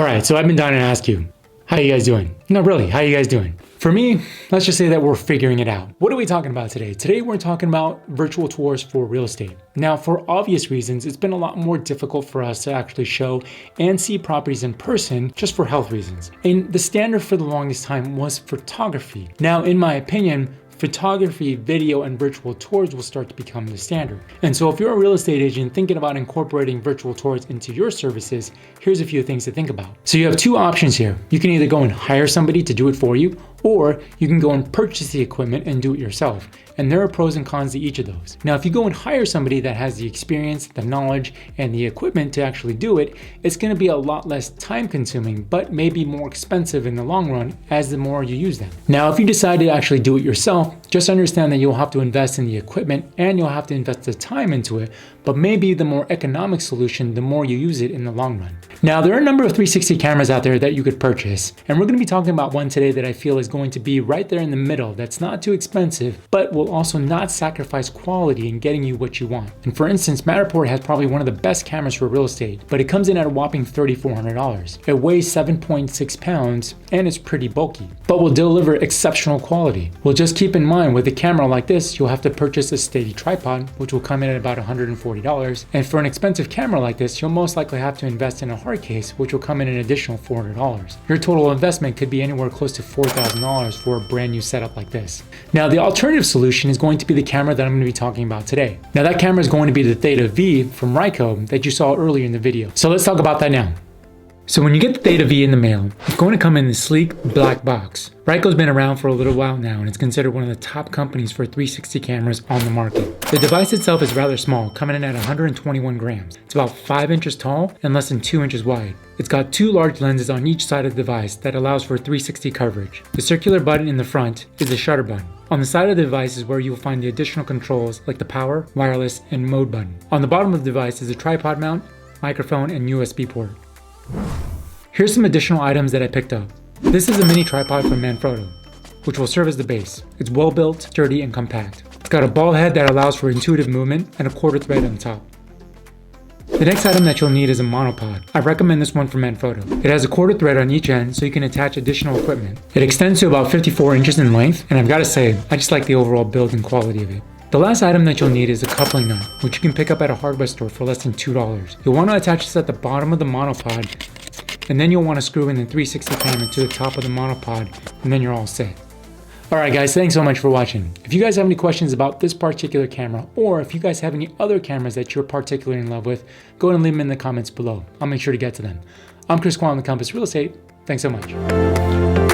All right, so I've been dying to ask you, how you guys doing? No, really, how you guys doing? For me, let's just say that we're figuring it out. What are we talking about today? Today we're talking about virtual tours for real estate. Now, for obvious reasons, it's been a lot more difficult for us to actually show and see properties in person just for health reasons. And the standard for the longest time was photography. Now, in my opinion, photography, video, and virtual tours will start to become the standard. And so if you're a real estate agent thinking about incorporating virtual tours into your services, here's a few things to think about. So you have two options here. You can either go and hire somebody to do it for you, or you can go and purchase the equipment and do it yourself. And there are pros and cons to each of those. Now, if you go and hire somebody that has the experience, the knowledge, and the equipment to actually do it, it's gonna be a lot less time consuming, but maybe more expensive in the long run as the more you use them. Now, if you decide to actually do it yourself, just understand that you'll have to invest in the equipment and you'll have to invest the time into it, but maybe the more economic solution, the more you use it in the long run. Now, there are a number of 360 cameras out there that you could purchase, and we're gonna be talking about one today that I feel is going to be right there in the middle, that's not too expensive, but will also not sacrifice quality in getting you what you want. And for instance, Monopod has probably one of the best cameras for real estate, but it comes in at a whopping $3,400. It weighs 7.6 pounds and it's pretty bulky, but will deliver exceptional quality. Well, just keep in mind with a camera like this, you'll have to purchase a steady tripod, which will come in at about $140. And for an expensive camera like this, you'll most likely have to invest in a hard case, which will come in an additional $400. Your total investment could be anywhere close to $4,000 for a brand new setup like this. Now, the alternative solution is going to be the camera that I'm going to be talking about today. Now, that camera is going to be the Theta V from Ricoh that you saw earlier in the video. So let's talk about that now. So when you get the Theta V in the mail, it's going to come in this sleek black box. Ricoh's been around for a little while now, and it's considered one of the top companies for 360 cameras on the market. The device itself is rather small, coming in at 121 grams. It's about 5 inches tall and less than 2 inches wide. It's got two large lenses on each side of the device that allows for 360 coverage. The circular button in the front is the shutter button. On the side of the device is where you'll find the additional controls like the power, wireless, and mode button. On the bottom of the device is a tripod mount, microphone, and USB port. Here's some additional items that I picked up. This is a mini tripod from Monopod, which will serve as the base. It's well built, sturdy, and compact. It's got a ball head that allows for intuitive movement and a quarter thread on top. The next item that you'll need is a monopod. I recommend this one from Monopod. It has a quarter thread on each end so you can attach additional equipment. It extends to about 54 inches in length, and I've got to say, I just like the overall build and quality of it. The last item that you'll need is a coupling nut, which you can pick up at a hardware store for less than $2. You'll want to attach this at the bottom of the monopod, and then you'll want to screw in the 360 camera to the top of the monopod, and then you're all set. Alright guys, thanks so much for watching. If you guys have any questions about this particular camera, or if you guys have any other cameras that you're particularly in love with, go ahead and leave them in the comments below. I'll make sure to get to them. I'm Chris Kwan with Compass Real Estate. Thanks so much.